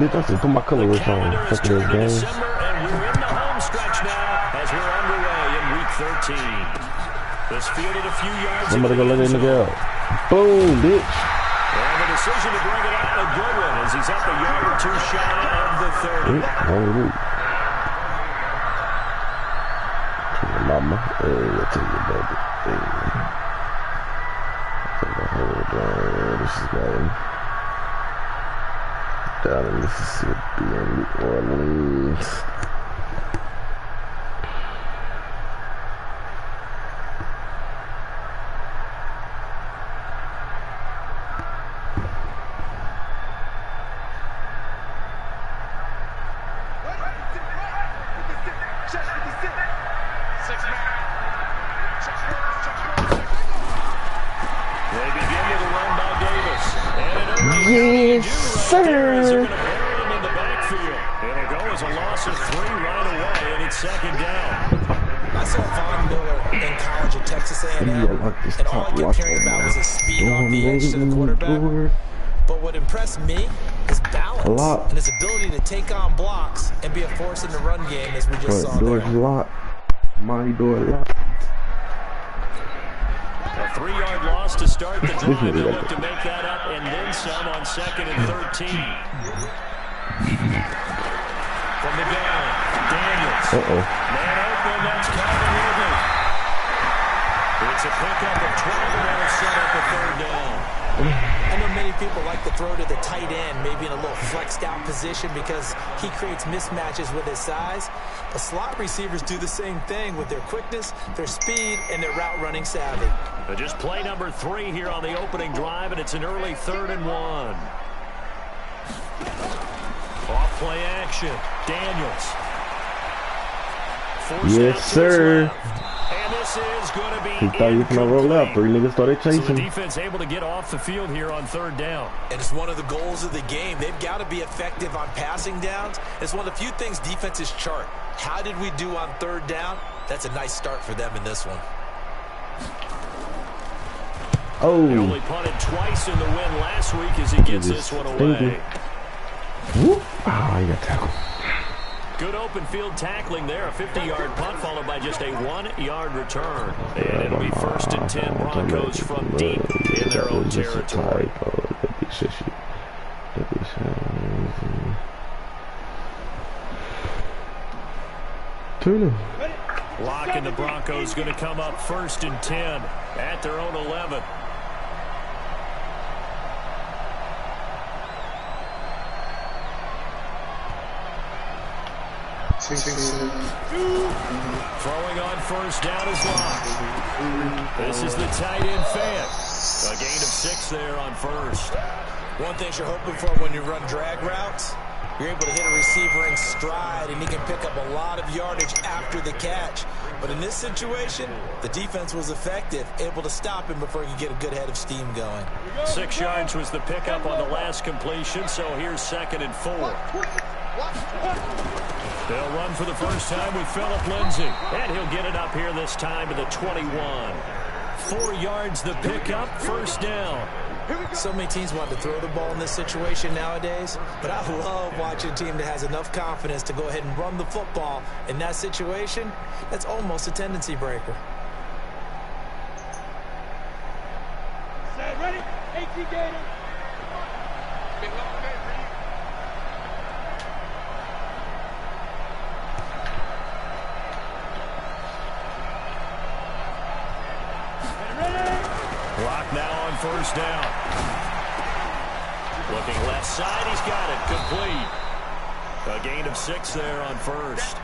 Bitch, I said put my color wish on. Fuck this game. December, and we're in the home stretch now as we're underway in week 13. This fielded a few yards. Somebody go let that nigga out. Boom, bitch. And the decision to bring it out, a good one, as he's up a yard or two shy of the 30. Mama, hey, I tell you about it. Hey. Hold on, this is going down in Mississippi and New Orleans. Yes, sir. It'll go as a loss of 3 right away, and it's second down. I saw Von Miller in college at Texas A&M, and all I kept hearing about was his speed on the edge to the quarterback. But what impressed me is balance and his ability to take on blocks and be a force in the run game, as we just saw there. My door locked. A 3-yard loss to start the drive. They'll look to make that up and then some on 2nd and 13. From the gun, Daniels. Man open, that's Calvin Ridley. It's a pickup of 12, and that'll set up a 3rd down. I know many people like to throw to the tight end, maybe in a little flexed out position because he creates mismatches with his size. But slot receivers do the same thing with their quickness, their speed, and their route running savvy. Just play number 3 here on the opening drive, and it's an early 3rd and 1. Off play action, Daniels. Yes, sir. And this is going to be he thought he was going to roll out. 3 niggas started chasing. So the defense able to get off the field here on 3rd down. And it's one of the goals of the game. They've got to be effective on passing downs. It's one of the few things defenses chart. How did we do on 3rd down? That's a nice start for them in this one. Oh. He only punted twice in the win last week as he gets this one away. Whoop. Oh, he got tackled. Good open field tackling there. A 50-yard punt followed by just a 1-yard return. And it'll be 1st and 10 Broncos from deep in their own territory. Lock and the Broncos going to come up 1st and 10 at their own 11. Throwing on 1st down is Locke. This is the tight end Fant. A gain of 6 there on 1st. One thing you're hoping for when you run drag routes, you're able to hit a receiver in stride, and he can pick up a lot of yardage after the catch. But in this situation, the defense was effective, able to stop him before he could get a good head of steam going. 6 yards was the pickup on the last completion, so here's 2nd and 4. They'll run for the first time with Phillip Lindsay, and he'll get it up here this time to the 21. 4 yards the pickup, 1st down. So many teams want to throw the ball in this situation nowadays, but I love watching a team that has enough confidence to go ahead and run the football. In that situation, that's almost a tendency breaker. Set, ready? AT Gator. Clock now on 1st down. Looking left side, he's got it. Complete. A gain of 6 there on 1st.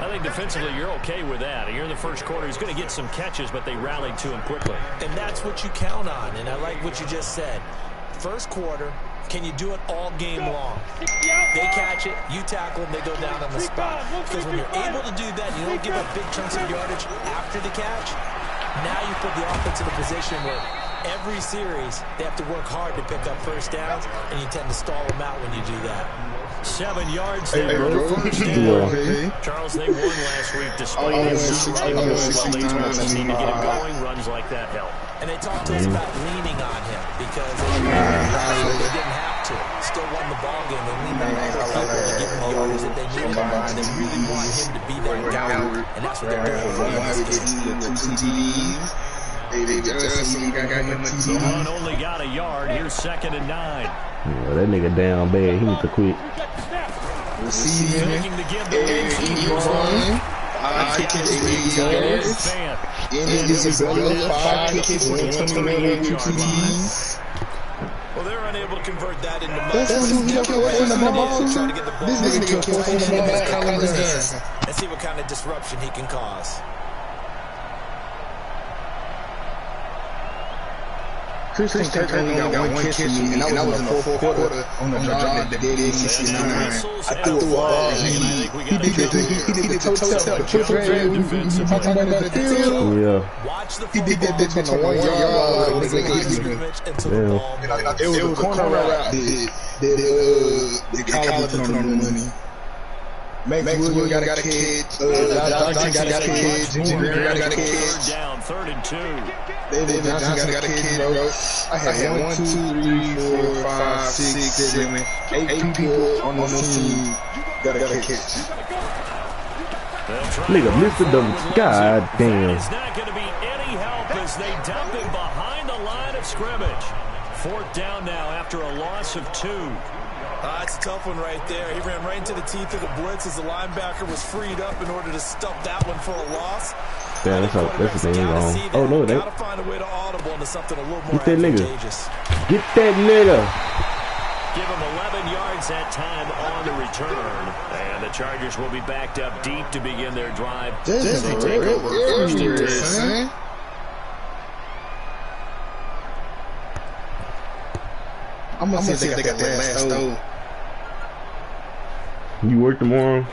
I think defensively you're okay with that. Here in the first quarter, he's going to get some catches, but they rallied to him quickly. And that's what you count on, and I like what you just said. First quarter, can you do it all game long? They catch it, you tackle them, they go down on the spot. Because when you're able to do that, you don't give up big chunks of yardage after the catch. Now you put the offense in a position where every series they have to work hard to pick up 1st downs, and you tend to stall them out when you do that. 7 yards there. 1st down. Charles, they won last week despite him not running well. They told us he needed to get it going. Runs like that help. And they talked to us about leaning on him because they didn't have to. Still won the ball game. They leaned on other people to give them the yardage that they needed. And they really want him to be that guy. And that's what they're doing for him this game. Vaughn only got a yard. Here's 2nd and 9. Yeah, that nigga down bad. He needs to quit. Looking to give the Well, they're unable to convert that into much. And see what kind of disruption he can cause. Christian Kirk only got one catch, and that was in the fourth quarter on the drive that they did 69. I threw a ball. He did the toe-tap, the triple drag. We talking about that field. Yeah. He did that bitch on the 1 yard line. It was a corner route that Collar put on the money. Max Wood got a catch. Johnson got a catch. Ginger got a catch. Down 3rd and 2. David Johnson got a catch, bro. I had 1, 2, 3, 4, 5, 6, 7, 8 people on the team got a catch. Nigga, Mr. Double. God damn. It's not going to be any help as they dump him behind the line of scrimmage. 4th down now after a loss of 2. It's a tough one right there. He ran right into the teeth of the blitz as the linebacker was freed up in order to stop that one for a loss. Yeah, that's the thing wrong. Oh, no, that. Gotta find a way to audible into something a little more Get that nigga. advantageous. Get that nigga. Give him 11 yards that time on the return. And the Chargers will be backed up deep to begin their drive. This They take over 1st and 10. I'm gonna see if they got that last throw. You work tomorrow?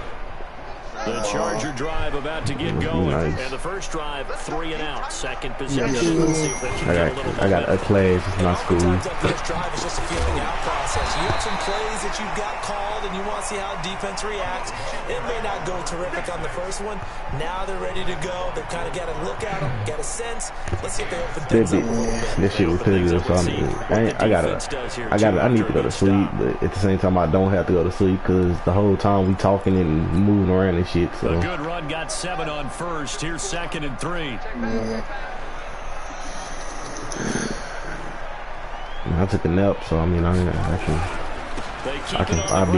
The Charger drive about to get going. Nice. And the first drive, 3 and out. Second possession. Let's see if they can get a little I got a class. It's not school. Sometimes that first drive is just a feeling out process. You have some plays that you've got called and you want to see how defense reacts. It may not go terrific on the first one. Now they're ready to go. They've kind of got to look at them, get a sense. Let's see if they open things up a little bit. That shit was pivotal. So I need to go to sleep, but at the same time I don't have to go to sleep because the whole time we talking and moving around and shit. So a good run got 7 on first. Here's 2nd and 3. I took a nap, so I mean I'll be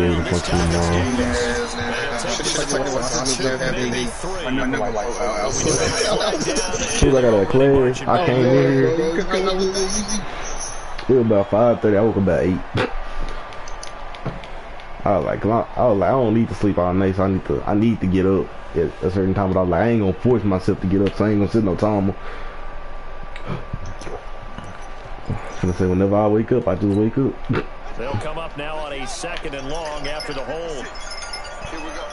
able to function tomorrow. Soon as I got a class, I came in here. It was about 5:30. I woke up about 8. I was like, I don't need to sleep all night, so I need to get up at a certain time. But I was like, I ain't gonna force myself to get up, so I ain't gonna sit no timer. I was gonna say, whenever I wake up, I just wake up. They'll come up now on a 2nd and long after the hold. Here we go.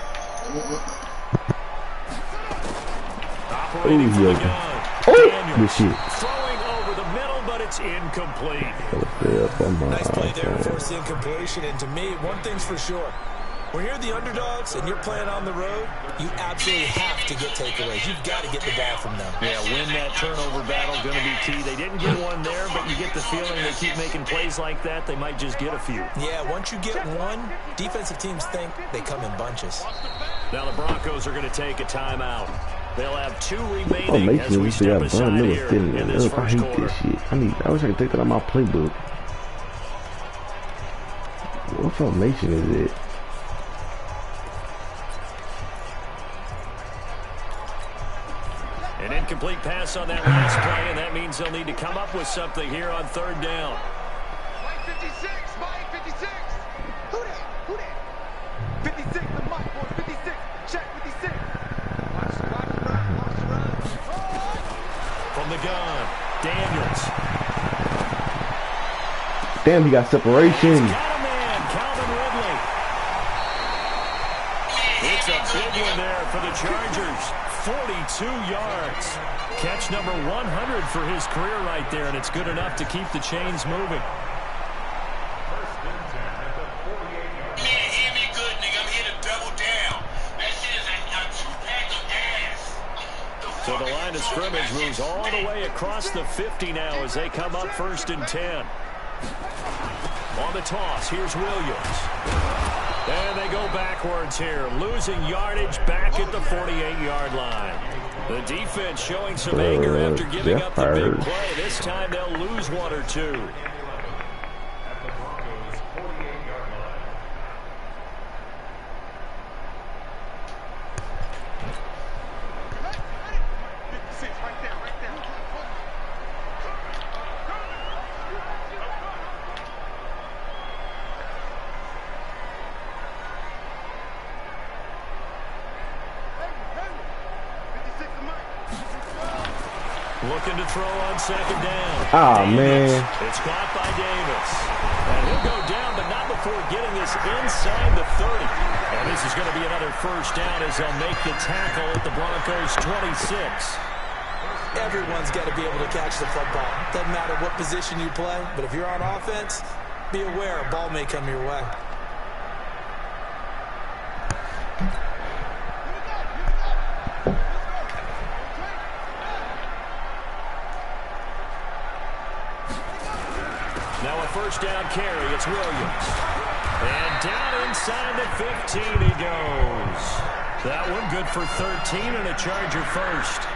Operating from the gun. Oh, this shit. Throwing over the middle, but it's incomplete. Nice play there to force the incompletion. And to me, one thing's for sure. When you're the underdogs and you're playing on the road, you absolutely have to get takeaways. You've got to get the ball from them. Yeah, win that turnover battle, going to be key. They didn't get one there, but you get the feeling they keep making plays like that, they might just get a few. Yeah, once you get one, defensive teams think they come in bunches. Now the Broncos are going to take a timeout. They'll have 2 remaining Oh, make as sure we we still step got aside Von Miller here still in in there. this I first hate quarter. this shit. I wish I could take that out of my playbook. What formation is it? An incomplete pass on that last play, and that means they'll need to come up with something here on 3rd down. Mike 56, Mike 56. Who that? 56, the Mike boy, 56. Check 56. Watch the run. From the gun, Daniels. Damn, he got separation. He's got a man, Calvin Ridley. It's a big one there for the Chargers. 42 yards. Catch number 100 for his career right there, and it's good enough to keep the chains moving. Man, hear me good, nigga. I'm here to double down. That shit is a 2-pack of ass. So the line of scrimmage moves all the way across the 50 now as they come up 1st and 10. On the toss, here's Williams. And they go backwards here, losing yardage back at the 48-yard line. The defense showing some anger after giving up the big play. This time they'll lose 1 or 2. Looking to throw on 2nd down. Oh, man. It's caught by Davis. And he'll go down, but not before getting this inside the 30. And this is going to be another 1st down as they'll make the tackle at the Broncos' 26. Everyone's got to be able to catch the football. Doesn't matter what position you play, but if you're on offense, be aware a ball may come your way. Now a 1st down carry. It's Williams. And down inside the 15 he goes. That one good for 13 and a Charger 1st.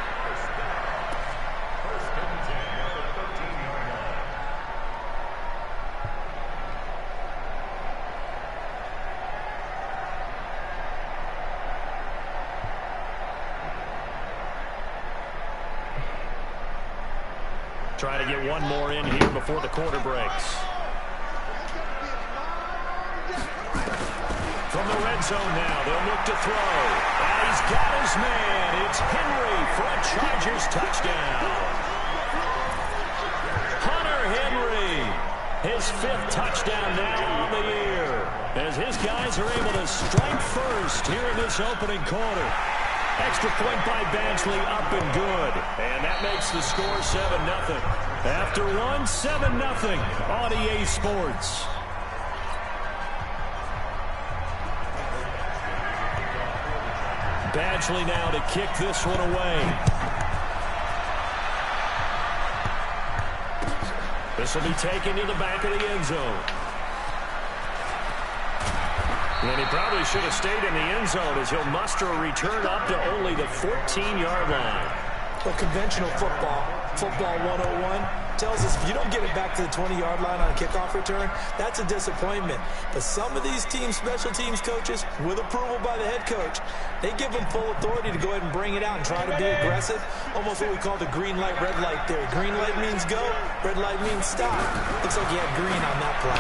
Trying to get one more in here before the quarter breaks. From the red zone now, they'll look to throw. And he's got his man. It's Henry for a Chargers touchdown. Hunter Henry, his 5th touchdown now on the year, as his guys are able to strike first here in this opening quarter. Extra point by Badgley, up and good. And that makes the score 7-0. After one, 7-0 on EA Sports. Badgley now to kick this one away. This will be taken to the back of the end zone. And he probably should have stayed in the end zone as he'll muster a return up to only the 14-yard line. Well, conventional football 101, tells us if you don't get it back to the 20-yard line on a kickoff return, that's a disappointment. But some of these teams, special teams coaches, with approval by the head coach, they give them full authority to go ahead and bring it out and try to be aggressive. Almost what we call the green light, red light theory. Green light means go, red light means stop. Looks like he had green on that play.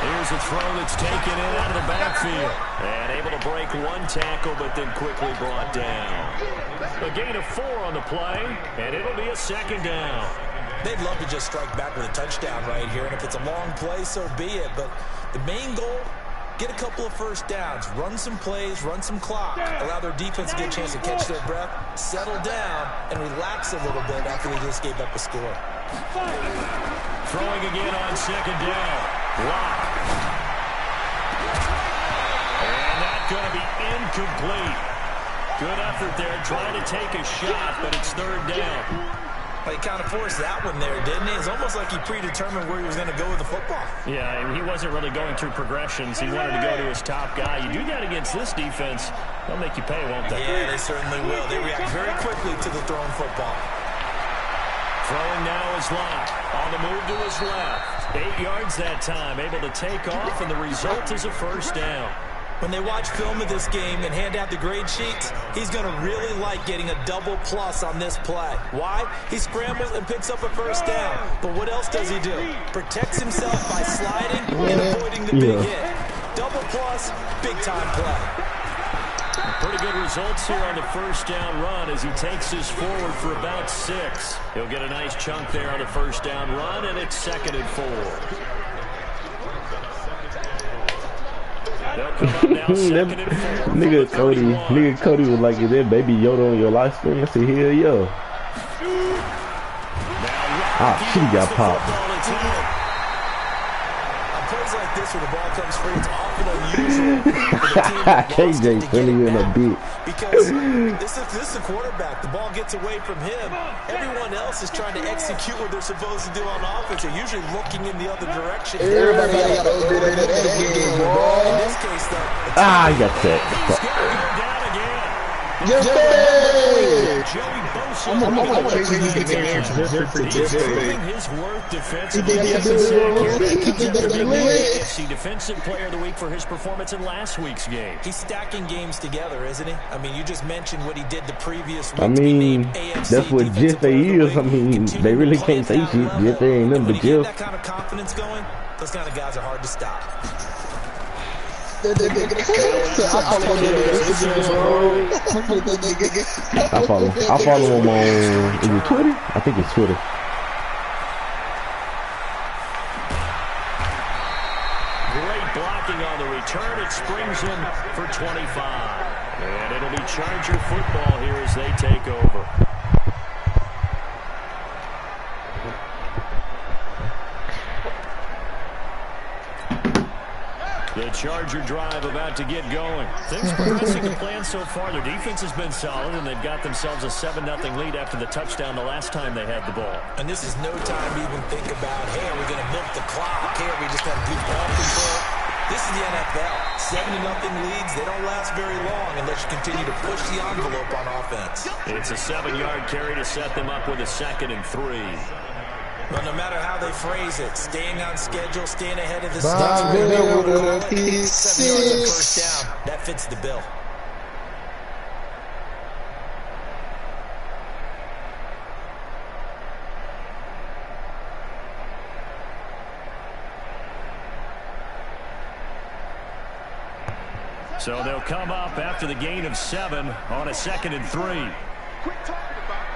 Here's a throw that's taken in out of the backfield. And able to break one tackle, but then quickly brought down. A gain of 4 on the play, and it'll be a 2nd down. They'd love to just strike back with a touchdown right here, and if it's a long play, so be it. But the main goal, get a couple of 1st downs, run some plays, run some clock, allow their defense to get a chance to catch their breath, settle down, and relax a little bit after they just gave up a score. Throwing again on 2nd down. Lock. And that's going to be incomplete. Good effort there, trying to take a shot, but it's 3rd down. Well, he kind of forced that one there, didn't he? It's almost like he predetermined where he was going to go with the football. Yeah, he wasn't really going through progressions. He wanted to go to his top guy. You do that against this defense, they'll make you pay, won't they? Yeah, they certainly will. They react very quickly to the thrown football. Throwing now is Locke. On the move to his left. 8 yards that time. Able to take off, and the result is a 1st down. When they watch film of this game and hand out the grade sheets, he's going to really like getting a double plus on this play. Why? He scrambles and picks up a 1st down. But what else does he do? Protects himself by sliding and avoiding the big hit. Double plus, big-time play. Pretty good results here on the 1st down run as he takes this forward for about 6. He'll get a nice chunk there on the 1st down run, and it's 2nd and 4. They'll come up now, 2nd and 4. Nigga Cody was like, is that Baby Yoda on your live stream? I said, hell yeah. She got popped. On plays like this where the ball comes free, it's all often unusual for the team that lost KJ to get funny it in a back. bit. Because this is a quarterback. The ball gets away from him. Everyone else is trying to execute what they're supposed to do on offense. They're usually looking in the other direction. Everybody got to do that again, boy. In this case, though, Ah, I got He's that. going to go down again. Yes, sir. Joey Bosa. I'm going to change his game to different He's proving his worth defensively. AFC Defensive Player of the Week for his performance in last week's game. he's stacking games together, isn't he? I mean, you just mentioned what he did the previous week. I to be mean, named AFC that's what Defensive Jeff Player of the is. Week. I mean, Continue they really to can't play say at shit. that level. Jeff ain't nothing And when but you get Jeff. that kind of confidence going, those kind of guys are hard to stop. I follow him on, is it Twitter? I think it's Twitter. Great blocking on the return. It springs him for 25. And it'll be Charger football here as they take over. The Charger drive about to get going. Things progressing to plan so far. Their defense has been solid, and they've got themselves a 7-0 lead after the touchdown the last time they had the ball. And this is no time to even think about, hey, are we going to milk the clock? Hey, are we just going to do ball control? This is the NFL. 7-0 leads, they don't last very long unless you continue to push the envelope on offense. It's a 7-yard carry to set them up with a 2nd and 3. Well, no matter how they phrase it, staying on schedule, staying ahead of the Bob schedule, Miller with call a it, pick 7 yards on six. first down. That fits the bill. So they'll come up after the gain of 7 on a 2nd and 3. Quit talking about it.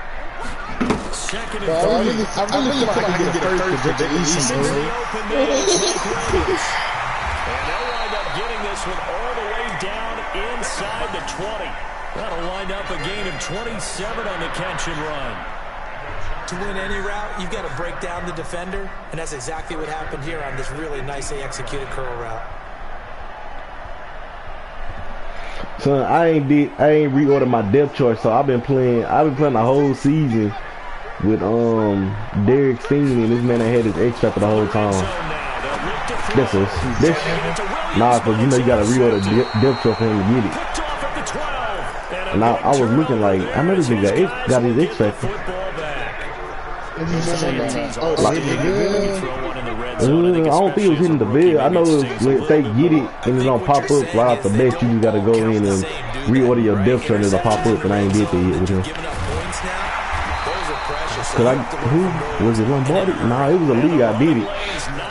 2nd I and 3. really feel like I can get a first to the East. In the open man, it's Mike Williams. And they'll wind up getting this one all the way down inside the 20. That'll wind up a gain of 27 on the catch and run. To win any route, you've got to break down the defender, and that's exactly what happened here on this really nicely executed curl route. Son, I ain't reordered my depth chart, so I've been playing the whole season with Derek Steen, and this man had his X Factor the whole time. Cause you know you gotta reorder depth chart for him to get it. And I was looking like, I know this nigga got his X Factor. I don't think it was hitting the bell. I know if they get it and it's gonna pop up right off the bat, you just gotta go in and reorder your depth chart and it'll pop up, and I ain't did that yet with him. Who was it, Lombardi? Nah, it was a league I did it.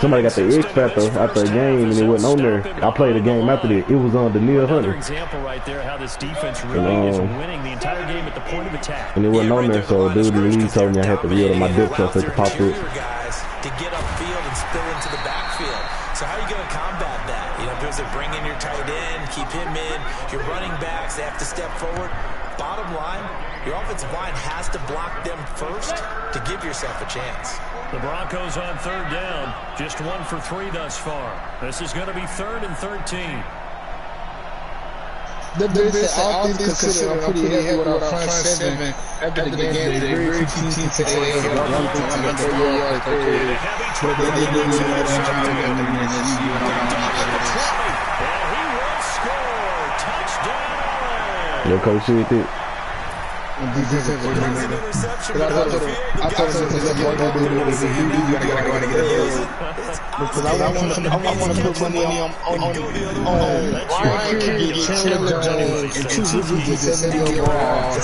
Somebody got the X Factor after a game and it wasn't on there. I played a game after that. It was on Daniil Hunter. Example right there how this defense really is winning the entire game at the point of attack. And it wasn't on there, so dude in the league told me I had to reorder my depth chart so it could pop up. Guys to get upfield and spill into the backfield. So how are you going to combat that? You know, because they bring in your tight end, keep him in. Your running backs, they have to step forward. Bottom line, your offensive line has to block them first to give yourself a chance. The Broncos on 3rd down. Just 1 for 3 thus far. This is going to be 3rd and 13. The all things considered, I'm pretty happy with our front 7. After the game, they very few teams to run through under 30 yards per carry. But they didn't do that. And he will score. Touchdown. Your coach said that. I told him because I want to put money on Ryan Kerry, Chandler Jones, and 2 rookies at 70 overall.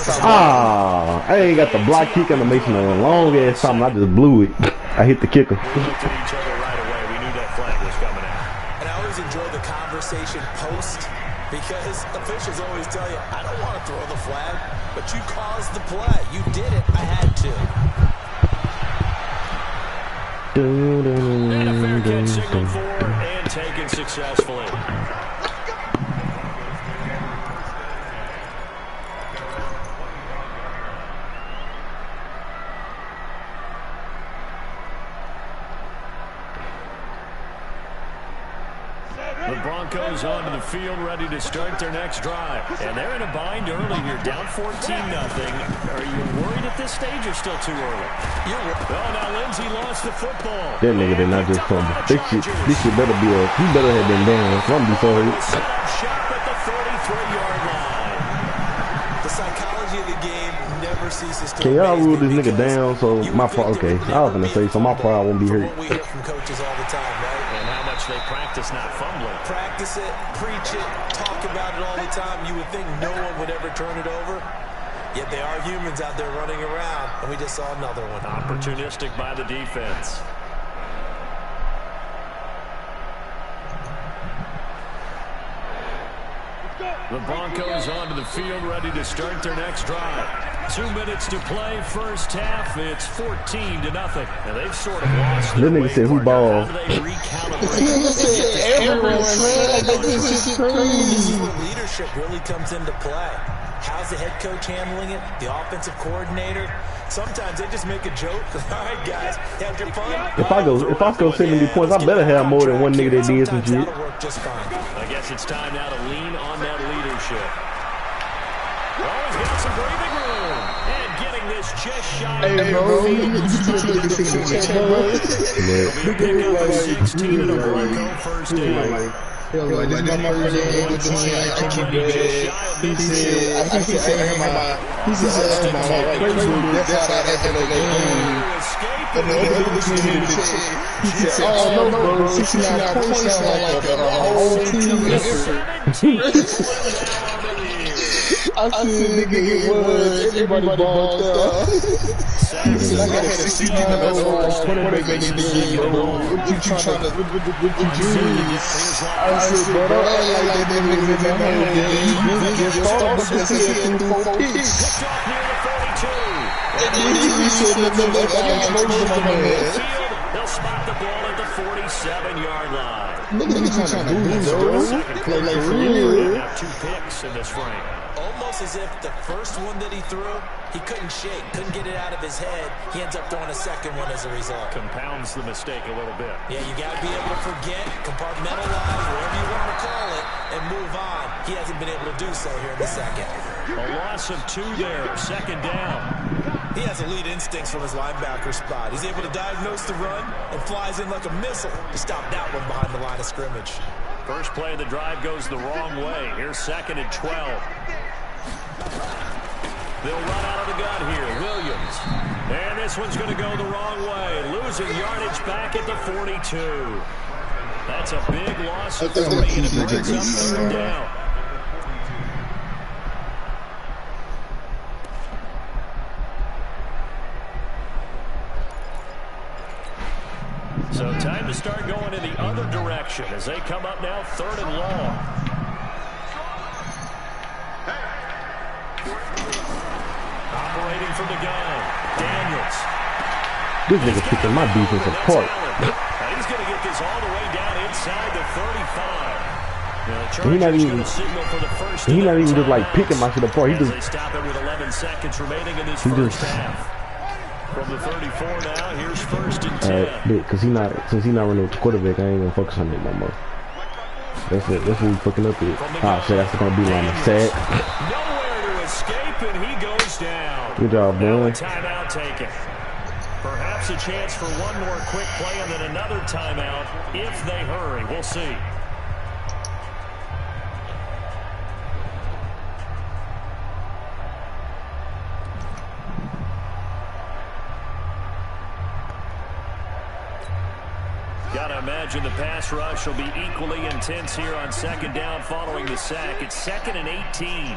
I ain't got the block kick animation in a long ass time. I just blew it. I hit the kicker. We looked at each other right away. We knew that flag was coming out. And I always enjoy the conversation post because officials always tell you, I don't want to throw the flag, but you caused the play. You did it. I had to. And a fair catch signaled for and taken successfully. The Broncos onto the field, ready to start their next drive. And they're in a bind early here, down 14-0. Are you worried at this stage or still too early? Well, now Lindsey lost the football. That nigga did not just fumble. This shit better be a. He better have been down. I'm be so hurt. Set up shop at the 33-yard line. The psychology of the game never ceases to Can y'all amaze rule me this nigga because down so my pride? Okay, I was gonna say so my pride won't be hurt. What we hear from coaches all the time, right? And how much they practice not fumbling. Practice it, preach it, talk about it all the time. You would think no one would ever turn it over. Yet they are humans out there running around, and we just saw another one. Opportunistic by the defense. The Broncos onto the field, ready to start their next drive. 2 minutes to play, first half. It's 14-0. And they've sort of lost their way. This nigga said who How ball? do they recalibrate? This is where leadership really comes into play. How's the head coach handling it? The offensive coordinator? Sometimes they just make a joke. All right, guys, have your fun. If I score 70 points, I better have more than one nigga that did some shit. That'll work just fine. I guess it's time now to lean on that leadership. Oh, he's got some breathing room. And getting this just shy of the pick up of 16 and a Bronco first down. Like, this is my first day with the team. I can't be bad. He said, I keep saying my that's how I had to he said, oh, no, bro, 69 points sound like a whole team effort. I said, nigga, it was. Everybody balled up. I got a 69-year-old quarterback in the game, bro. What you trying to do? I said, bro, I like that nigga in that game. You just started because he had 4 picks. And then he said, I got exposed to my man. They'll spot the ball at the 47-yard line. Nigga, you trying to do, bro? Play like for real. Have 2 picks in this frame. Almost as if the first one that he threw, he couldn't shake, couldn't get it out of his head. He ends up throwing a second one as a result. Compounds the mistake a little bit. Yeah, you got to be able to forget, compartmentalize, whatever you want to call it, and move on. He hasn't been able to do so here in the second. A loss of 2 there, second down. He has elite instincts from his linebacker spot. He's able to diagnose the run and flies in like a missile to stop that one behind the line of scrimmage. First play of the drive goes the wrong way. Here's 2nd and 12. They'll run out of the gun here. Williams. And this one's going to go the wrong way. Losing yardage back at the 42. That's a big loss of 30, and it brings up 3rd down. So time to start going in the other direction as they come up now 3rd and long. Operating from the gun, Daniels. This nigga picking my defense apart. He's going to get this all the way down inside the 35. He's not even just like picking my shit apart. He just. They stop it with 11 seconds remaining in this first half. From the 34 now, here's 1st and 10. Alright, cause since he not running with the quarterback, I ain't gonna focus on it no more. That's it. That's what we fucking up with. Ah, shit, that's gonna be line. Sack. Nowhere to escape, and he goes down. Good job, Now a man. timeout taken. Perhaps a chance for one more quick play and then another timeout if they hurry. We'll see. Gotta imagine the pass rush will be equally intense here on 2nd down following the sack. It's 2nd and 18.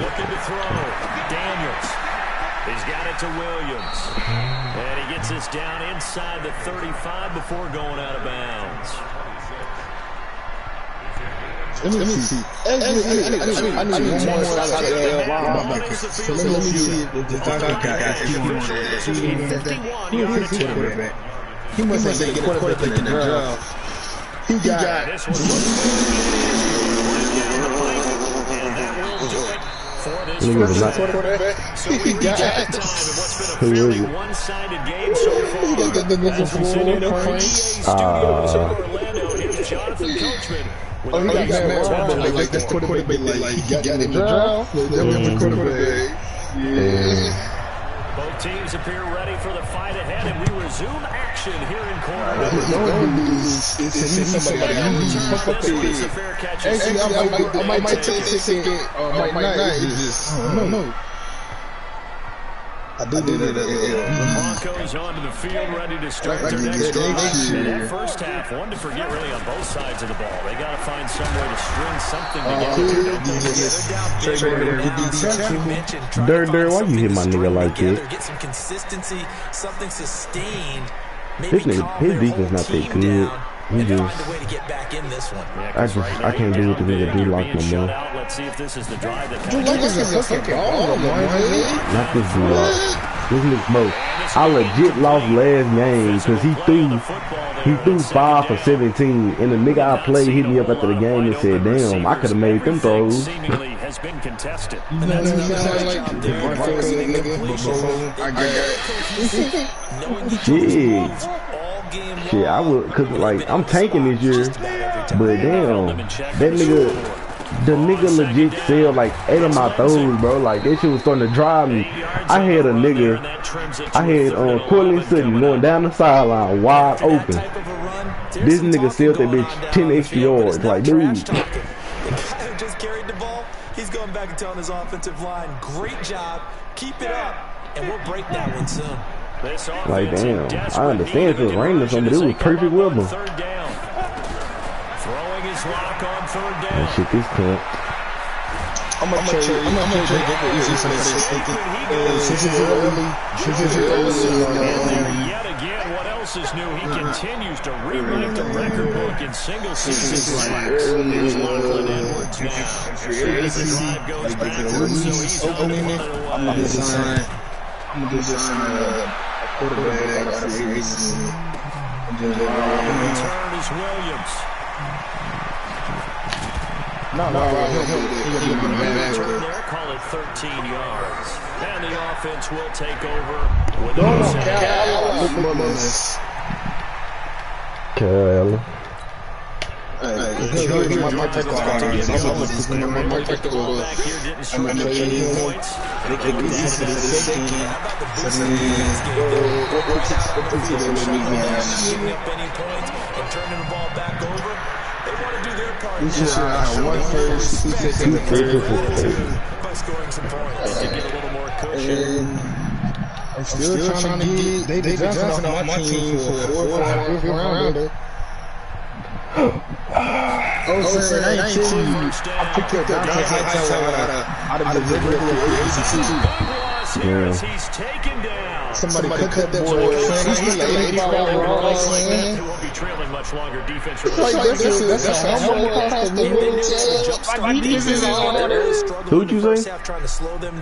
Looking to throw. Daniels. He's got it to Williams. And he gets this down inside the 35 before going out of bounds. Let me see. I need one more shot at linebacker. So let me see if the guy he must have get a quarterback in the draft. He got this one. And that will do it for this Nigga was not. quarterback. So we reach got out of time in what's been a Who is fairly it? one-sided game so far. He got the As we sit in our EA studios in Orlando, here's Jonathan Coachman. Oh, he got Matt Ryan, like that's quarterback, like he got in the draft. That was the quarterback. Yeah. Both teams appear ready for the fight ahead, and we resume action here in corner What number he's going to do is somebody that you This one's a fair catch. and Actually, six. I might take a ticket. Mike Knight is just, I don't know. I do that. The Broncos onto the field, ready to start their next drive. And that first half, one to forget really on both sides of the ball. They got to find some way to string something together. Dirt, why you hit my nigga like that? Get some consistency, something sustained. His defense not that good. He just, Find a way to get back in this one. I can't do what the nigga do like no more. Let's see if this is the drive that You like this a fucking ball, man. Not this dude. This nigga Mo. I legit lost last game because he threw 5 for 17, and the nigga I played hit me up after the game and said, "Damn, I could have made them throws." Seemingly has been contested. I got Shit, I would, cause like I'm tanking this year, but damn, the nigga legit sailed like 8 of my throws, bro. Like that shit was starting to drive me. I had Cortland Sutton going down the sideline wide open. This nigga sailed that bitch 10 extra yards. Like, dude. The guy who just carried the ball, he's going back and telling his offensive line, great job, keep it up, and we'll break that one soon. Like, damn, I understand if it was raining or something, but it was perfect weather. Throwing his lock on third down. That shit is cut. I'm gonna trade easy for this. Yet again, what else is new? He continues to rewrite the record book in single-season sacks. Here's Lachlan Edwards now. So as the drive goes backwards, so he's on the I'm gonna do this on a quarterback out of free agency. Return is Williams. No, Return there, call it 13 yards. And the offense will take over with Kyle. My tackle back here didn't score any points. And turning the ball back over. They want to do their part. We should have 1 first, 2 seconds, by scoring some points to get a little more cushion. I'm still trying to get David Johnson off my team for a 4th and 5th rounder. I picked up Dante Hightower out of the regular ACC. He's taken down. Somebody cut that boy. He's like 85 overall. He won't be trailing much longer defensively. That's how I'm across the Who'd you say?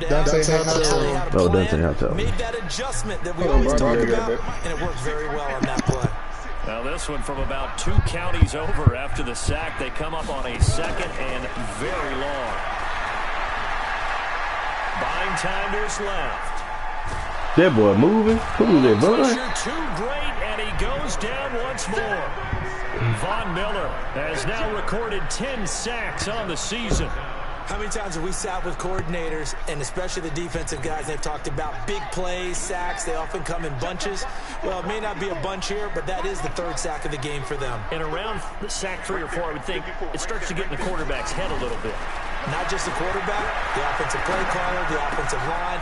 Dante Hightower. Oh, Dante Hightower. Made that adjustment that we always talk about, and it worked very well on that play. Now this one from about 2 counties over after the sack. They come up on a 2nd and very long. Buying time to his left. That boy moving. Who was that, boy? Pressure too great, and he goes down once more. Von Miller has now recorded 10 sacks on the season. How many times have we sat with coordinators, and especially the defensive guys, they've talked about big plays, sacks. They often come in bunches. Well, it may not be a bunch here, but that is the 3rd sack of the game for them. And around the sack 3 or 4, I would think it starts to get in the quarterback's head a little bit. Not just the quarterback, the offensive play caller, the offensive line,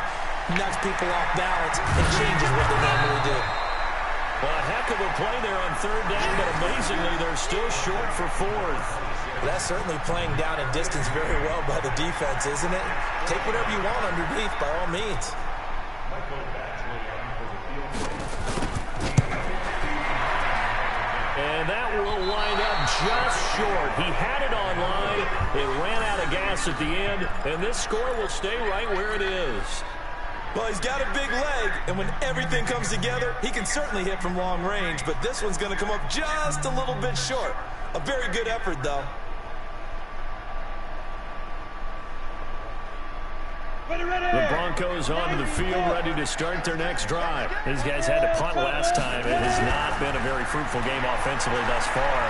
knocks people off balance and changes what they normally do. Well, a heck of a play there on 3rd down, but amazingly, they're still short for 4th. That's certainly playing down in distance very well by the defense, isn't it? Take whatever you want underneath, by all means. And that will wind up just short. He had it on line. It ran out of gas at the end, and this score will stay right where it is. Well, he's got a big leg, and when everything comes together, he can certainly hit from long range, but this one's going to come up just a little bit short. A very good effort, though. Broncos onto the field, ready to start their next drive. These guys had to punt last time. It has not been a very fruitful game offensively thus far.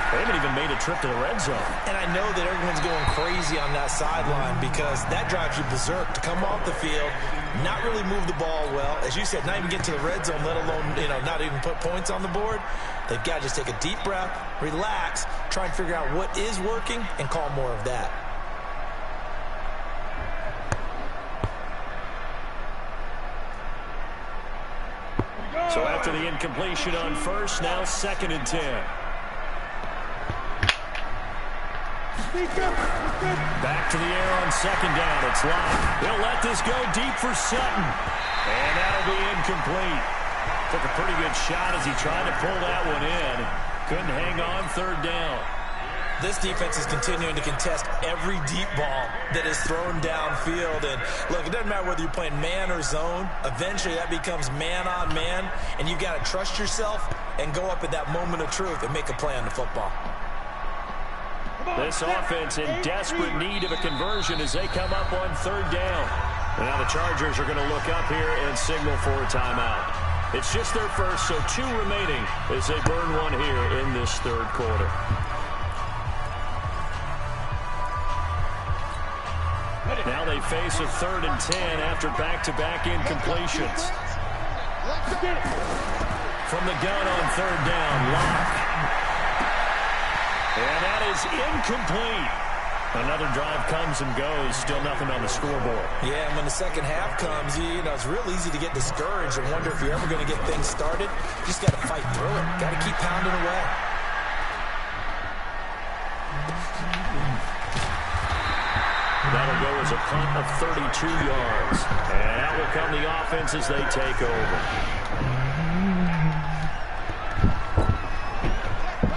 They haven't even made a trip to the red zone. And I know that everyone's going crazy on that sideline because that drives you berserk to come off the field, not really move the ball well. As you said, not even get to the red zone, let alone, not even put points on the board. They've got to just take a deep breath, relax, try and figure out what is working, and call more of that. So after the incompletion on first, now 2nd and 10. Back to the air on 2nd down. It's Locke. They'll let this go deep for Sutton. And that'll be incomplete. Took a pretty good shot as he tried to pull that one in. Couldn't hang on 3rd down. This defense is continuing to contest every deep ball that is thrown downfield. And look, it doesn't matter whether you're playing man or zone. Eventually that becomes man on man. And you've got to trust yourself and go up at that moment of truth and make a play on the football. This offense in desperate need of a conversion as they come up on 3rd down. Now the Chargers are going to look up here and signal for a timeout. It's just their first, so 2 remaining as they burn one here in this 3rd quarter. Now they face a 3rd and 10 after back-to-back incompletions. From the gun on 3rd down, Locke. And that is incomplete. Another drive comes and goes. Still nothing on the scoreboard. Yeah, and when the second half comes, it's real easy to get discouraged and wonder if you're ever going to get things started. You just got to fight through it. Got to keep pounding away. That'll go as a punt of 32 yards. And that will come the offense as they take over.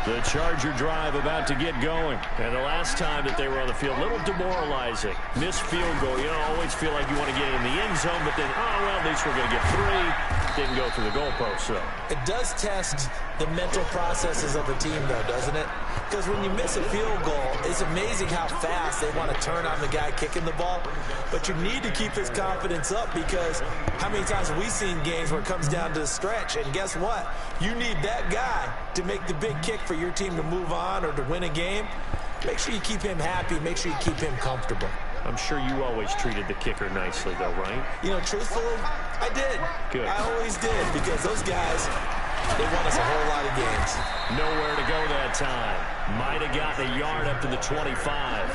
The Charger drive about to get going. And the last time that they were on the field, a little demoralizing. Missed field goal. Always feel like you want to get in the end zone, but then, at least we're going to get 3. Didn't go through the goalpost, so. It does test the mental processes of a team, though, doesn't it? Because when you miss a field goal, it's amazing how fast they want to turn on the guy kicking the ball. But you need to keep his confidence up because how many times have we seen games where it comes down to the stretch? And guess what? You need that guy to make the big kick for your team to move on or to win a game. Make sure you keep him happy. Make sure you keep him comfortable. I'm sure you always treated the kicker nicely, though, right? Truthfully, I did. Good. I always did because those guys, they won us a whole lot of games. Nowhere to go that time. Might have gotten a yard up to the 25.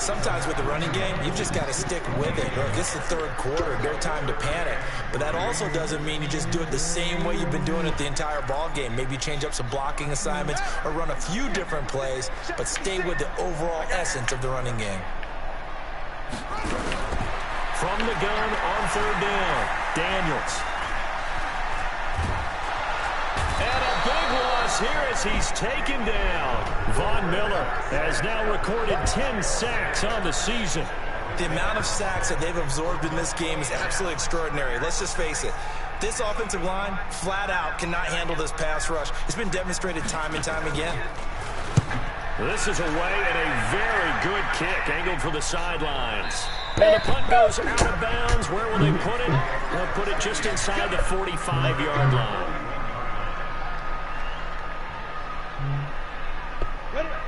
Sometimes with the running game, you've just got to stick with it. Look, this is the 3rd quarter. No time to panic. But that also doesn't mean you just do it the same way you've been doing it the entire ball game. Maybe change up some blocking assignments or run a few different plays, but stay with the overall essence of the running game. From the gun on 3rd down, Daniels. And a big loss here as he's taken down. Von Miller has now recorded 10 sacks on the season. The amount of sacks that they've absorbed in this game is absolutely extraordinary. Let's just face it. This offensive line, flat out, cannot handle this pass rush. It's been demonstrated time and time again. This is away and a very good kick, angled for the sidelines. And the punt goes out of bounds. Where will they put it? They'll put it just inside the 45-yard line.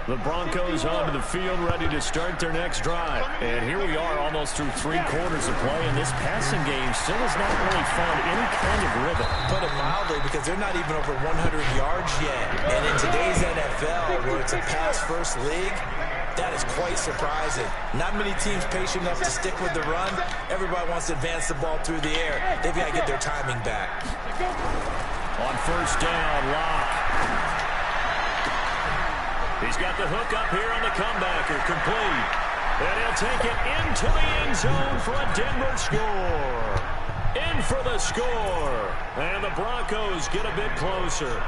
The Broncos onto the field, ready to start their next drive. And here we are, almost through 3 quarters of play, and this passing game still has not really found any kind of rhythm. Put it mildly, because they're not even over 100 yards yet. And in today's NFL, where it's a pass-first league, that is quite surprising. Not many teams patient enough to stick with the run. Everybody wants to advance the ball through the air. They've got to get their timing back. On 1st down, Locke. He's got the hook up here on the comebacker, complete. And he'll take it into the end zone for a Denver score. In for the score. And the Broncos get a bit closer.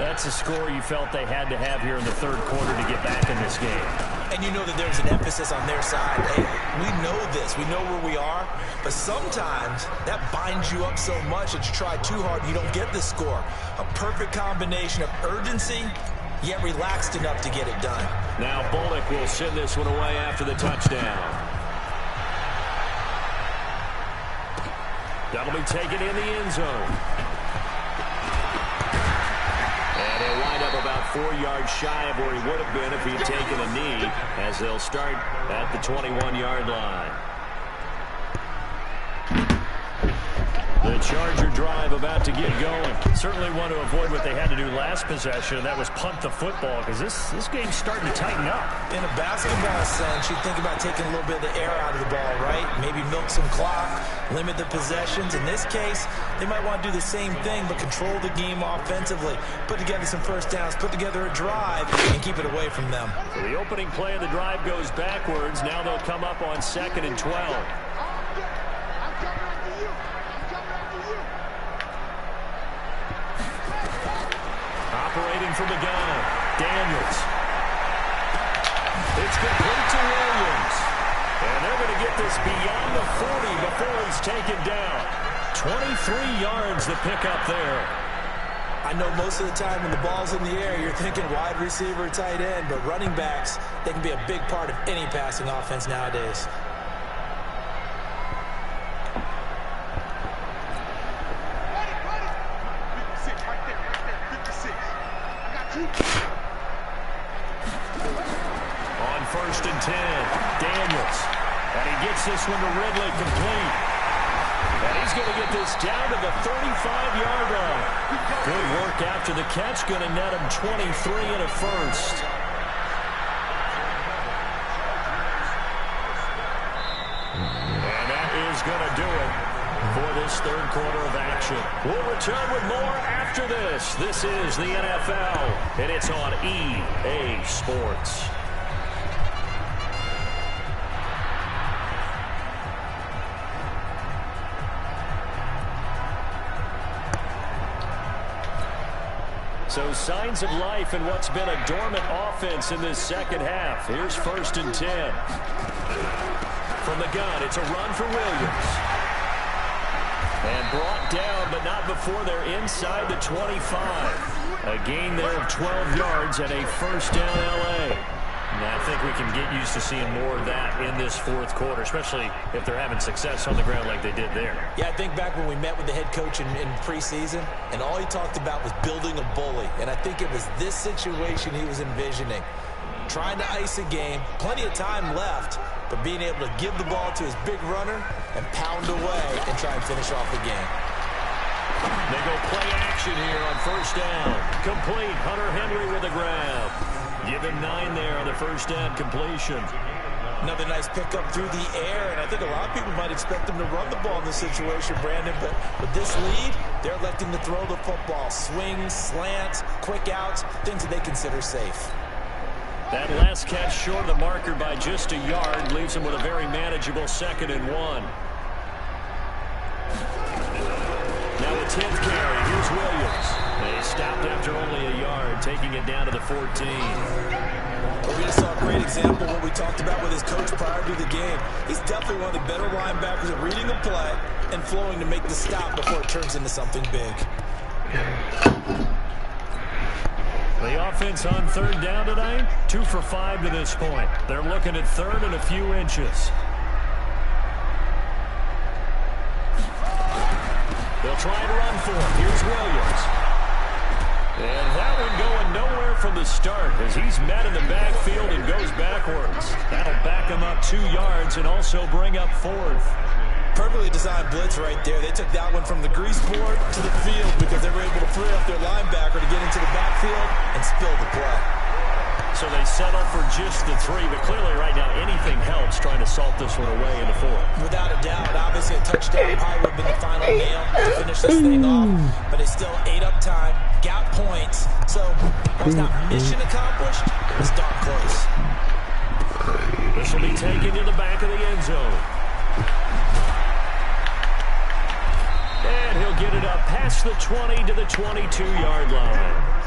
That's a score you felt they had to have here in the 3rd quarter to get back in this game. And you know that there's an emphasis on their side. Hey, we know this. We know where we are. But sometimes that binds you up so much that you try too hard and you don't get the score. A perfect combination of urgency, yet relaxed enough to get it done. Now Bullock will send this one away after the touchdown. That'll be taken in the end zone. And he'll wind up about 4 yards shy of where he would have been if he had taken a knee, as they'll start at the 21-yard line. The Charger drive about to get going. Certainly want to avoid what they had to do last possession, and that was punt the football, because this game's starting to tighten up. In a basketball sense, you think about taking a little bit of the air out of the ball, right? Maybe milk some clock, limit the possessions. In this case, they might want to do the same thing, but control the game offensively. Put together some first downs, put together a drive, and keep it away from them. So the opening play of the drive goes backwards. Now they'll come up on 2nd and 12. Operating from the gun, Daniels. It's complete to Williams. And they're going to get this beyond the 40 before he's taken down. 23 yards to pick up there. I know most of the time when the ball's in the air, you're thinking wide receiver, tight end, but running backs, they can be a big part of any passing offense nowadays. On 1st and 10, Daniels. And he gets this one to Ridley complete. And he's going to get this down to the 35-yard line. Good work after the catch. Going to net him 23 and a first. And that is going to do it for this 3rd quarter of action. We'll return with more after this. This is the NFL, and it's on EA Sports. So signs of life in what's been a dormant offense in this second half. Here's 1st and 10. From the gun, it's a run for Williams. And brought down, but not before they're inside the 25. A gain there of 12 yards and a first down L.A. Now, I think we can get used to seeing more of that in this 4th quarter, especially if they're having success on the ground like they did there. Yeah, I think back when we met with the head coach in preseason, and all he talked about was building a bully. And I think it was this situation he was envisioning. Trying to ice a game, plenty of time left, but being able to give the ball to his big runner and pound away and try and finish off the game. They go play action here on 1st down. Complete. Hunter Henry with a grab. Give him 9 there on the first down completion. Another nice pickup through the air, and I think a lot of people might expect them to run the ball in this situation, Brandon, but with this lead, they're electing to throw the football. Swings, slants, quick outs, things that they consider safe. That last catch short of the marker by just a yard leaves him with a very manageable 2nd and 1. Now the 10th carry. Here's Williams. They stopped after only a yard, taking it down to the 14. We just saw a great example of what we talked about with his coach prior to the game. He's definitely one of the better linebackers at reading a play and flowing to make the stop before it turns into something big. The offense on 3rd down tonight, 2 for 5 to this point. They're looking at 3rd and a few inches. They'll try and run for him. Here's Williams. And that one going nowhere from the start as he's met in the backfield and goes backwards. That'll back him up 2 yards and also bring up 4th. Perfectly designed blitz right there. They took that one from the grease board to the field because they were able to free up their linebacker to get into the backfield and spill the play. So they settle for just the 3, but clearly right now anything helps trying to salt this one away in the 4th. Without a doubt, obviously a touchdown probably would have been the final nail to finish this thing off, but they still ate up time, got points, so it was not mission accomplished, it was darn close. This will be taken to the back of the end zone. And he'll get it up past the 20 to the 22-yard line.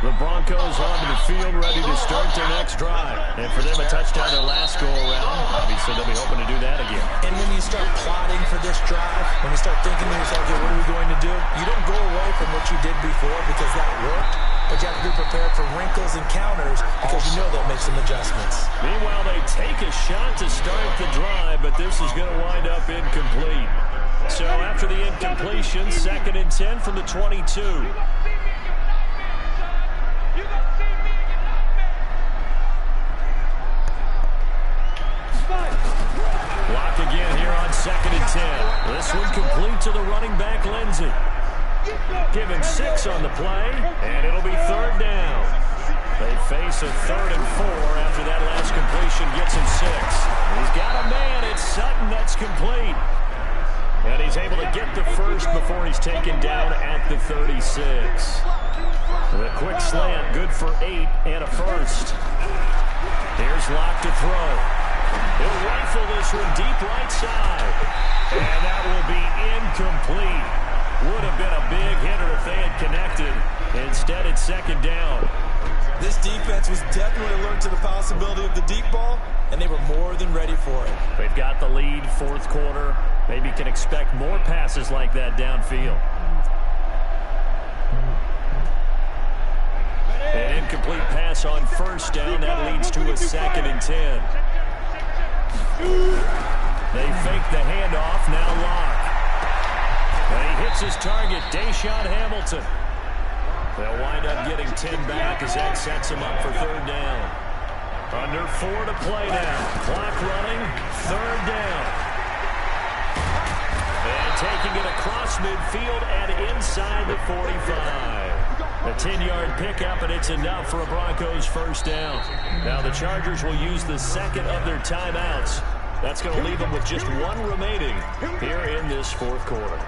The Broncos onto the field, ready to start their next drive. And for them, a touchdown their last go-around. Obviously, they'll be hoping to do that again. And when you start plotting for this drive, when you start thinking to yourself, okay, what are we going to do? You don't go away from what you did before because that worked. but you have to be prepared for wrinkles and counters because you know they'll make some adjustments. Meanwhile, they take a shot to start the drive, but this is going to wind up incomplete. So after the incompletion, 2nd and 10 from the 22. Blocked again here on 2nd and 10. This one complete to the running back, Lindsey. Given 6 on the play, and it'll be 3rd down. They face a 3rd and 4 after that last completion gets him 6. He's got a man. It's Sutton that's complete. And he's able to get the first before he's taken down at the 36. The quick slant, good for 8 and a first. Here's Locke to throw. He'll rifle this one deep right side. And that will be incomplete. Would have been a big hitter if they had connected. Instead, it's 2nd down. This defense was definitely alert to the possibility of the deep ball, and they were more than ready for it. They've got the lead, 4th quarter. Maybe can expect more passes like that downfield. An incomplete pass on 1st down. That leads to a 2nd and 10. They fake the handoff. Now Locke. And he hits his target, Deshaun Hamilton. They'll wind up getting 10 back as that sets him up for 3rd down. Under 4 to play now. Clock running, 3rd down. And taking it across midfield and inside the 45. A 10-yard pickup, and it's enough for a Broncos 1st down. Now the Chargers will use the 2nd of their timeouts. That's going to leave them with just 1 remaining here in this 4th quarter.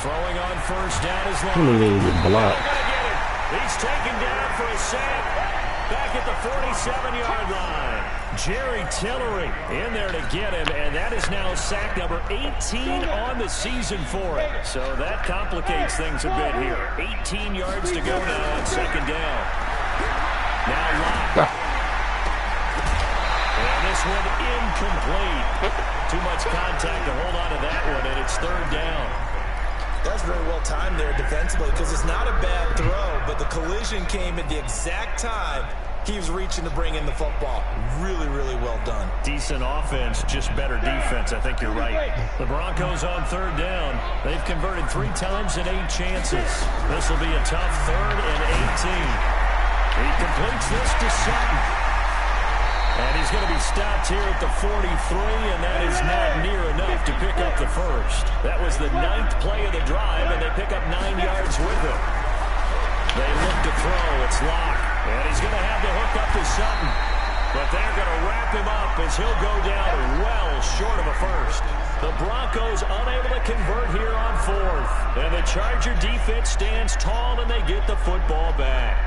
Throwing on 1st down is Locke. He's taken down for a sack back at the 47-yard line. Jerry Tillery in there to get him, and that is now sack number 18 on the season for him. So that complicates things a bit here. 18 yards to go now on 2nd down. Now Locke. And this one incomplete. Too much contact to hold on to that one, and it's 3rd down. That's very well timed there defensively because it's not a bad throw, but the collision came at the exact time he was reaching to bring in the football. Really, really well done. Decent offense, just better defense. I think you're right. The Broncos on 3rd down. They've converted 3 times in 8 chances. This will be a tough 3rd and 18. He completes this to Sutton. And he's going to be stopped here at the 43, and that is not near enough to pick up the first. That was the 9th play of the drive, and they pick up 9 yards with it. They look to throw. It's Locke. And he's going to have the hook up to Sutton. But they're going to wrap him up as he'll go down well short of a first. The Broncos unable to convert here on 4th. And the Charger defense stands tall, and they get the football back.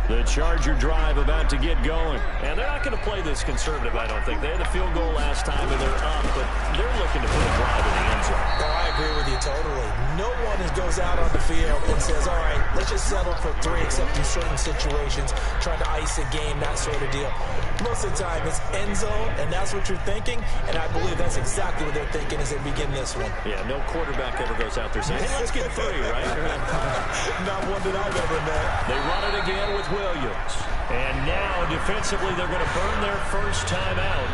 The Charger drive about to get going. And they're not going to play this conservative, I don't think. They had a field goal last time, and they're up, but they're looking to put a drive in the end zone. Oh, I agree with you totally. No one goes out on the field and says, all right, let's just settle for 3, except in certain situations, trying to ice a game, that sort of deal. Most of the time, it's end zone, and that's what you're thinking, and I believe that's exactly what they're thinking as they begin this one. Yeah, no quarterback ever goes out there saying, hey, let's get 3, right? Not one that I've ever met. They run it again with Williams. And now, defensively, they're going to burn their first time out.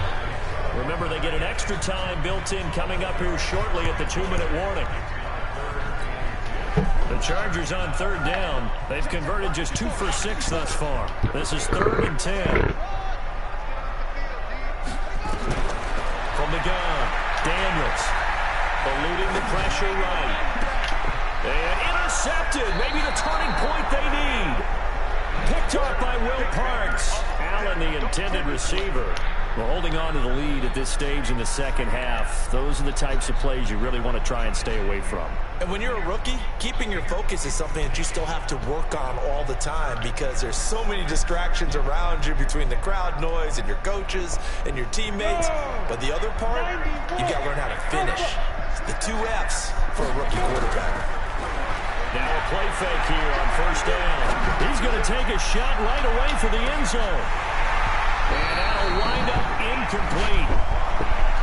Remember, they get an extra time built in coming up here shortly at the 2-minute warning. The Chargers on 3rd down. They've converted just 2 for 6 thus far. This is 3rd and 10. From the gun, Daniels. Eluding the pressure right. And intercepted. Maybe the turning point they need. Picked off by Will Parks. Allen, the intended receiver. Well, holding on to the lead at this stage in the second half, those are the types of plays you really want to try and stay away from. And when you're a rookie, keeping your focus is something that you still have to work on all the time because there's so many distractions around you between the crowd noise and your coaches and your teammates. But the other part, you've got to learn how to finish. The 2 F's for a rookie quarterback. Now a play fake here on first down. He's going to take a shot right away for the end zone. And that'll wind up incomplete.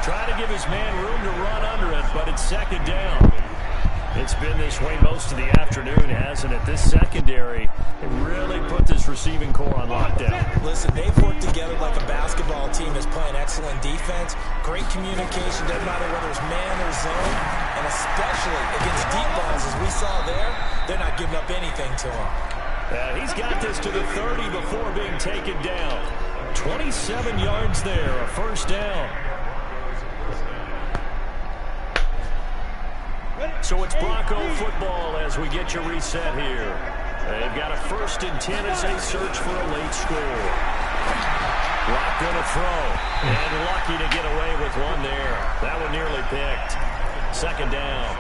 Try to give his man room to run under it, but it's second down. It's been this way most of the afternoon, hasn't it? This secondary really put this receiving core on lockdown. Listen, they've worked together like a basketball team that's playing excellent defense. Great communication, doesn't matter whether it's man or zone. And especially against deep balls, as we saw there, they're not giving up anything to him. He's got this to the 30 before being taken down. 27 yards there, a first down. So it's Bronco football as we get you reset here. They've got a 1st and 10 as they search for a late score. Lock going to throw. And lucky to get away with one there. That one nearly picked. Second down.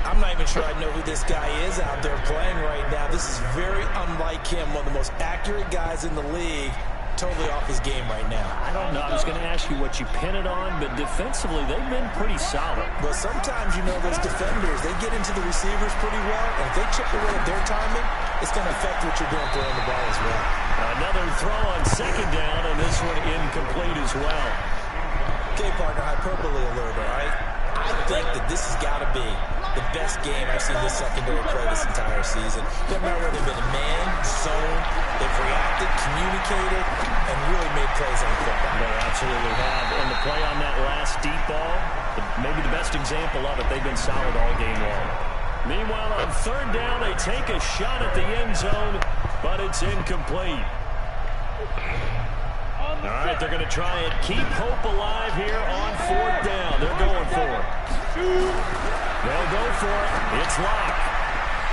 I'm not even sure I know who this guy is out there playing right now. This is very unlike him, one of the most accurate guys in the league. Totally off his game right now. I don't know. I was going to ask you what you pin it on, but defensively, they've been pretty solid. Well, sometimes, you know, those defenders, they get into the receivers pretty well, and if they chip away at their timing, it's going to affect what you're doing throwing the ball as well. Another throw on second down, and this one incomplete as well. Okay, partner, hyperbole alert, all right? I think that this has got to be the best game I've seen this secondary play this entire season. Doesn't matter whether they've been a man, zone, they've reacted, communicated, and really made plays on the football. They absolutely have. And the play on that last deep ball, maybe the best example of it, they've been solid all game long. Meanwhile, on third down, they take a shot at the end zone, but it's incomplete. All right, they're going to try and keep hope alive here on 4th down. They're going for it. They'll go for it. It's locked.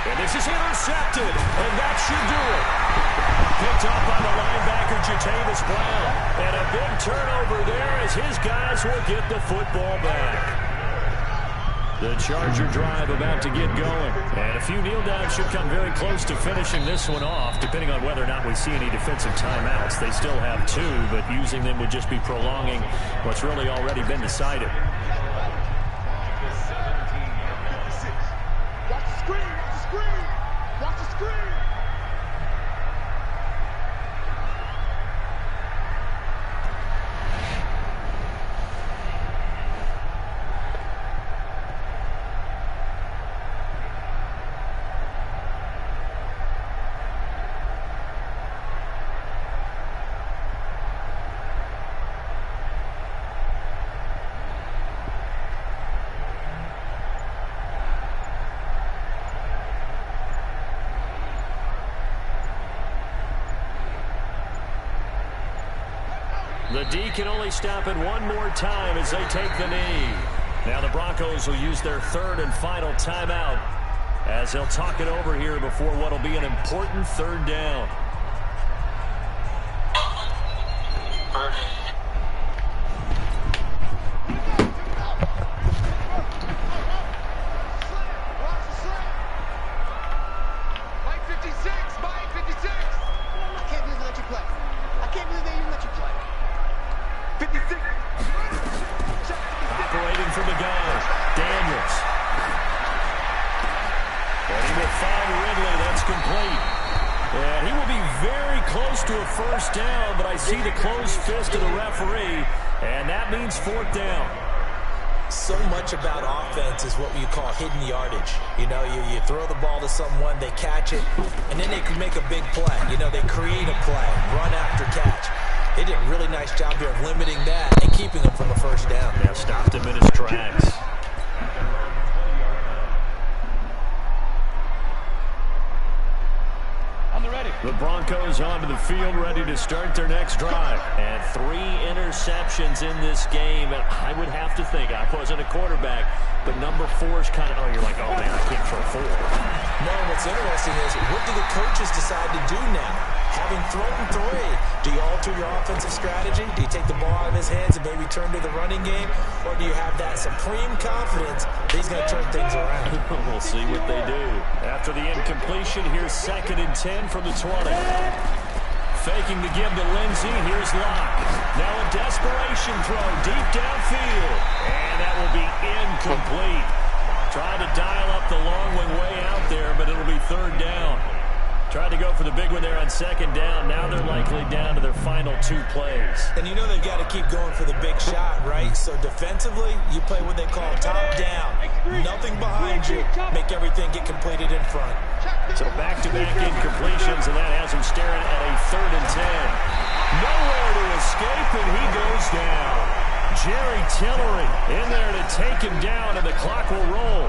And this is intercepted. And that should do it. Picked up by the linebacker, Jatavis Brown. And a big turnover there as his guys will get the football back. The Charger drive about to get going. And a few kneel downs should come very close to finishing this one off, depending on whether or not we see any defensive timeouts. They still have 2, but using them would just be prolonging what's really already been decided. Watch the screen, watch the screen, watch the screen. The D can only stop it one more time as they take the knee. Now the Broncos will use their 3rd and final timeout as they'll talk it over here before what will be an important 3rd down. Mike 56, Mike 56. I can't believe they let you play. I can't believe they even let you play. 56. Operating from the gun, Daniels. And he will find Ridley. That's complete. And he will be very close to a first down, but I see the closed fist of the referee, and that means 4th down. So much about offense is what you call hidden yardage. You know, you throw the ball to someone, they catch it, and then they can make a big play. You know, they create a play, run after catch. They did a really nice job here of limiting that and keeping them from a first down. Yeah, stopped him in his tracks. The Broncos onto the field, ready to start their next drive. And 3 interceptions in this game. And I would have to think, I wasn't a quarterback, but number 4 is kind of, you're like, oh, man, I can't throw 4. No, what's interesting is, what do the coaches decide to do now? Having thrown 3, do you alter your offensive strategy? Do you take the ball out of his hands and maybe turn to the running game? Or do you have that supreme confidence that he's going to turn things around? We'll see what they do. After the incompletion, here's 2nd and 10 from the 20. Faking the give to Lindsey. Here's Locke. Now a desperation throw deep downfield. And that will be incomplete. Trying to dial up the long one way out there, but it'll be 3rd down. Tried to go for the big one there on 2nd down. Now they're likely down to their final 2 plays. And you know they've got to keep going for the big shot, right? So defensively, you play what they call top down. Nothing behind you. Make everything get completed in front. So back-to-back incompletions, and that has him staring at a 3rd and 10. Nowhere to escape, and he goes down. Jerry Tillery in there to take him down, and the clock will roll.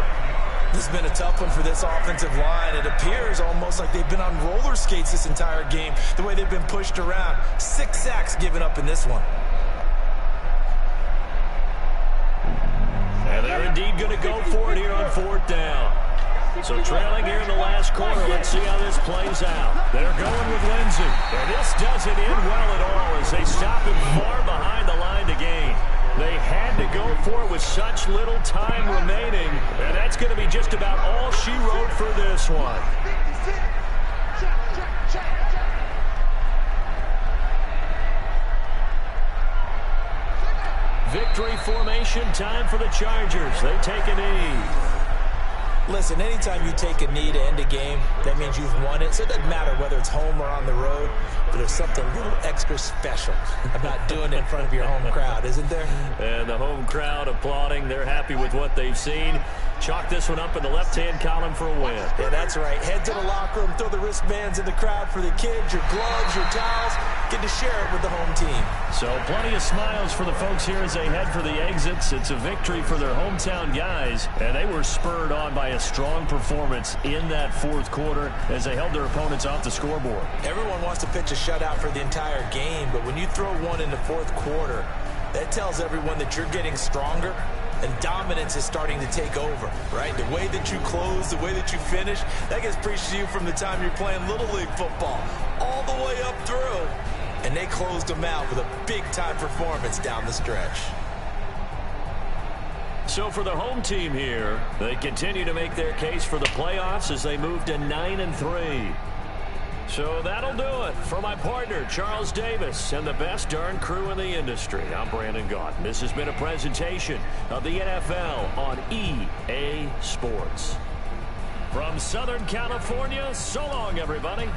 This has been a tough one for this offensive line. It appears almost like they've been on roller skates this entire game, the way they've been pushed around. 6 sacks given up in this one. And they're indeed going to go for it here on 4th down. So trailing here in the last quarter, let's see how this plays out. They're going with Lindsey. And this doesn't end well at all as they stop him far behind the line to gain. They had to go for it with such little time remaining, and that's going to be just about all she wrote for this one. Victory formation time for the Chargers. They take a knee. Listen, anytime you take a knee to end a game, that means you've won it. So it doesn't matter whether it's home or on the road, but there's something a little extra special about doing it in front of your home crowd, isn't there? And the home crowd applauding. They're happy with what they've seen. Chalk this one up in the left-hand column for a win. Yeah, that's right. Head to the locker room, throw the wristbands in the crowd for the kids, your gloves, your towels. Get to share it with the home team. So plenty of smiles for the folks here as they head for the exits. It's a victory for their hometown guys, and they were spurred on by a strong performance in that 4th quarter as they held their opponents off the scoreboard. Everyone wants to pitch a shutout for the entire game, but when you throw one in the 4th quarter, that tells everyone that you're getting stronger and dominance is starting to take over, right? The way that you close, the way that you finish, that gets preached to you from the time you're playing Little League football all the way up through. And they closed them out with a big-time performance down the stretch. So for the home team here, they continue to make their case for the playoffs as they move to 9-3. So that'll do it. For my partner, Charles Davis, and the best darn crew in the industry, I'm Brandon Gaudin. This has been a presentation of the NFL on EA Sports. From Southern California, so long, everybody.